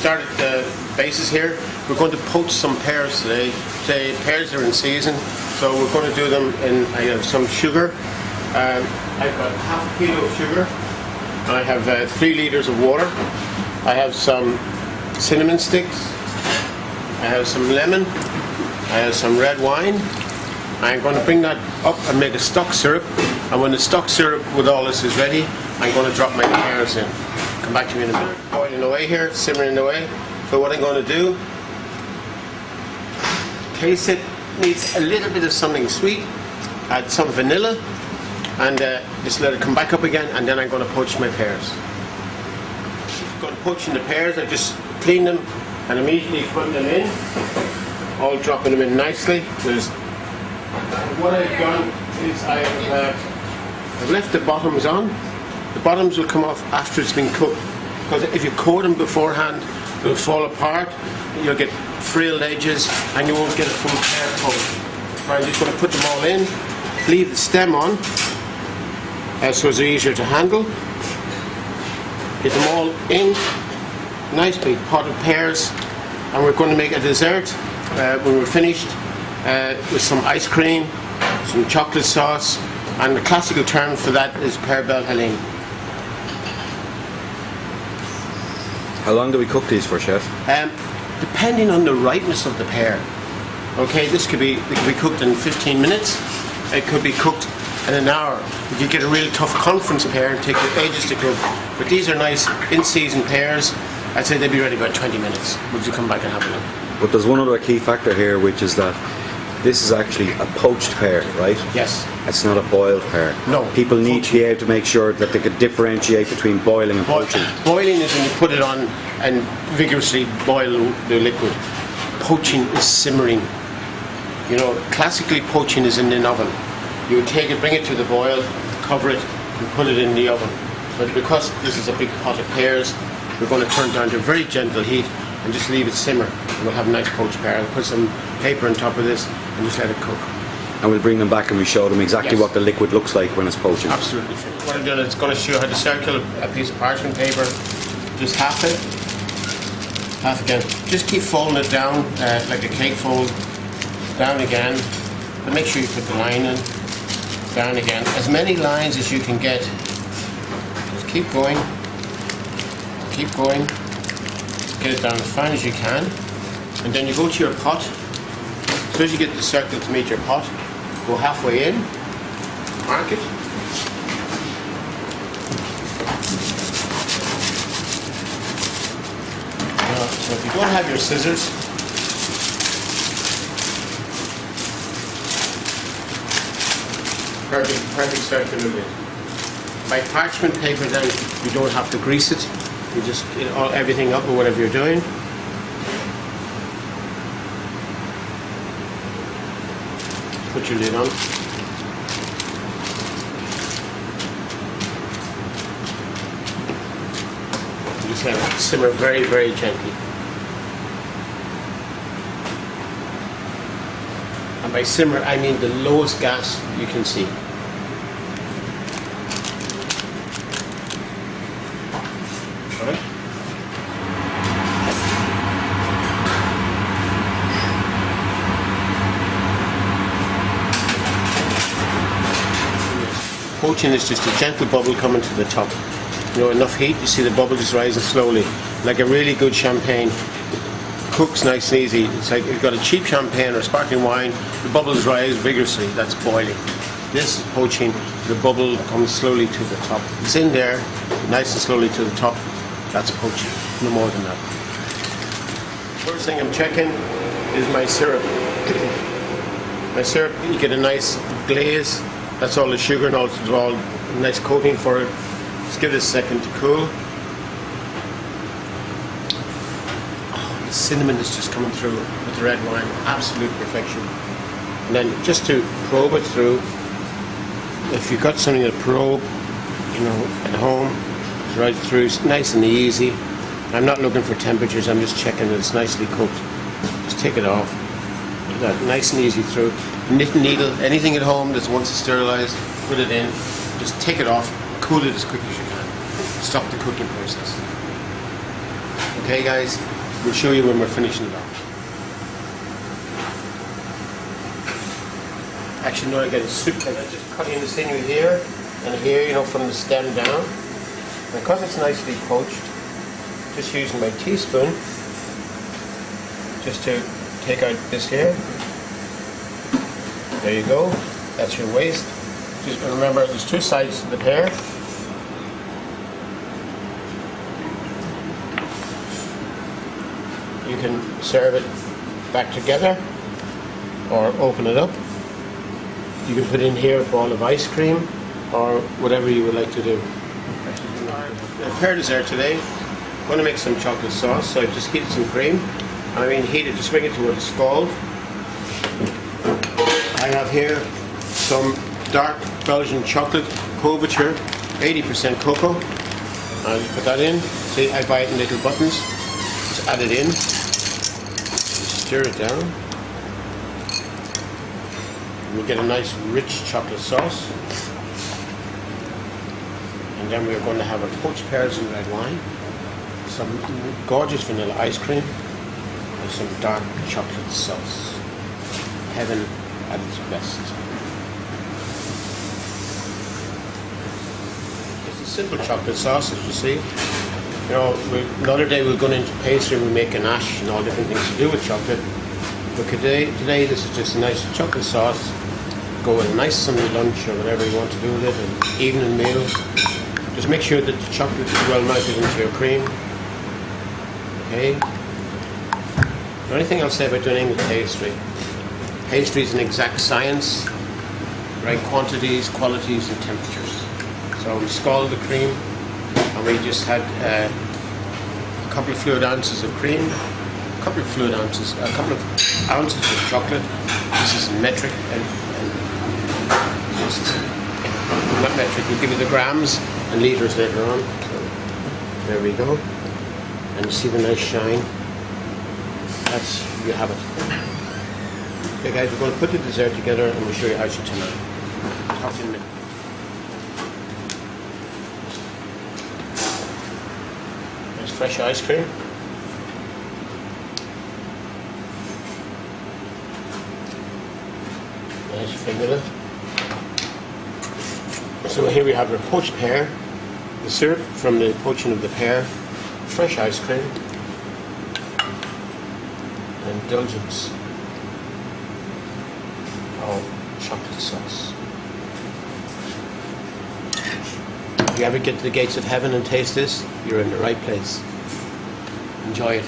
start at the bases here. We're going to poach some pears today. Today pears are in season, so we're going to do them in. I have some sugar. I've got half a kilo of sugar. I have 3 liters of water. I have some cinnamon sticks. I have some lemon. I have some red wine. I'm going to bring that up and make a stock syrup. And when the stock syrup with all this is ready, I'm going to drop my pears in. Come back to me in a minute. Boiling away here, simmering away. So what I'm going to do, taste it, needs a little bit of something sweet, add some vanilla, and just let it come back up again, and then I'm going to poach my pears. I'm going to poach in the pears. I just clean them and immediately put them in, all dropping them in nicely. What I've done is I've left the bottoms on. The bottoms will come off after it's been cooked, because if you coat them beforehand, they'll fall apart, you'll get frilled edges, and you won't get a full pear coat. I'm just going to put them all in, leave the stem on, so it's easier to handle. Get them all in, nice big pot of pears, and we're going to make a dessert when we're finished with some ice cream, some chocolate sauce, and the classical term for that is Pear Belle Helene. How long do we cook these for, Chef? Depending on the ripeness of the pear. Okay, they could be cooked in 15 minutes. It could be cooked in an hour. If you get a really tough conference pear, it takes ages to cook. But these are nice in-season pears. I'd say they'd be ready about 20 minutes. Would you come back and have a look? But there's one other key factor here, which is that this is actually a poached pear, right? Yes. It's not a boiled pear. No. People need to be able to make sure that they can differentiate between boiling and poaching. Boiling is when you put it on and vigorously boil the liquid. Poaching is simmering. You know, classically poaching is in an oven. You would take it, bring it to the boil, cover it, and put it in the oven. But because this is a big pot of pears, we're going to turn it down to a very gentle heat and just leave it simmer. And we'll have a nice poached pear. I'll put some paper on top of this and just let it cook. And we'll bring them back and we show them exactly what the liquid looks like when it's poaching. Absolutely. What I'm doing is going to show you how to circle a piece of parchment paper. Just half it, half again. Just keep folding it down like a cake fold. Down again. And make sure you put the line in. Down again. As many lines as you can get. Just keep going. Keep going. Get it down as fine as you can. And then you go to your pot. As soon as you get the circle to meet your pot, go halfway in, mark it. So if you don't have your scissors, perfect circular lid. By parchment paper then you don't have to grease it. You just get everything up or whatever you're doing. Put your lid on. Just let it simmer very, very gently. And by simmer, I mean the lowest gas you can see. All right? Poaching is just a gentle bubble coming to the top. You know, enough heat, you see the bubble just rising slowly. Like a really good champagne. Cooks nice and easy. It's like you've got a cheap champagne or sparkling wine, the bubbles rise vigorously, that's boiling. This is poaching, the bubble comes slowly to the top. It's in there, nice and slowly to the top, that's poaching, no more than that. First thing I'm checking is my syrup. My syrup, you get a nice glaze. That's all the sugar and all nice coating for it. Just give it a second to cool. Oh, the cinnamon is just coming through with the red wine. Absolute perfection. And then just to probe it through, if you've got something to probe, you know, at home, right through, nice and easy. I'm not looking for temperatures, I'm just checking that it's nicely cooked. Just take it off. That nice and easy through. Knitting needle, anything at home that wants to sterilize, put it in, just take it off, cool it as quick as you can. Stop the cooking process. Okay guys, we'll show you when we're finishing it off. Actually, no, I get it soup. I just cut in the sinew here and here, you know, from the stem down. And because it's nicely poached, just using my teaspoon just to take out this here. There you go. That's your waste. Just remember, there's two sides to the pear. You can serve it back together or open it up. You can put in here a ball of ice cream or whatever you would like to do. The pear dessert today, I'm going to make some chocolate sauce, so I've just heated some cream. I mean heated, just bring it to a scald. I have here some dark Belgian chocolate, couverture, 80% cocoa. I'll put that in. See, I buy it in little buttons. Just add it in. Just stir it down. And we get a nice rich chocolate sauce. And then we're going to have a poached pears and red wine, some gorgeous vanilla ice cream, and some dark chocolate sauce. Heaven at its best. It's a simple chocolate sauce, as you see. You know, another day we're going into pastry and we make ganache and all different things to do with chocolate. But today this is just a nice chocolate sauce. Go with a nice Sunday lunch or whatever you want to do with it, an evening meal. Just make sure that the chocolate is well melted into your cream. Okay. The only thing I'll say about doing any pastry. Pastry is an exact science, right quantities, qualities and temperatures. So we scald the cream and we just had a couple of fluid ounces of cream, a couple of ounces of chocolate. This is metric and just not metric, we'll give you the grams and litres later on. So there we go. And you see the nice shine. That's, you have it. Okay guys, we're going to put the dessert together and we'll show you how to turn it. Talk to you in a minute. There's fresh ice cream. Nice vanilla. So here we have our poached pear, the syrup from the poaching of the pear, fresh ice cream, and indulgence of chocolate sauce. If you ever get to the gates of heaven and taste this, you're in the right place. Enjoy it.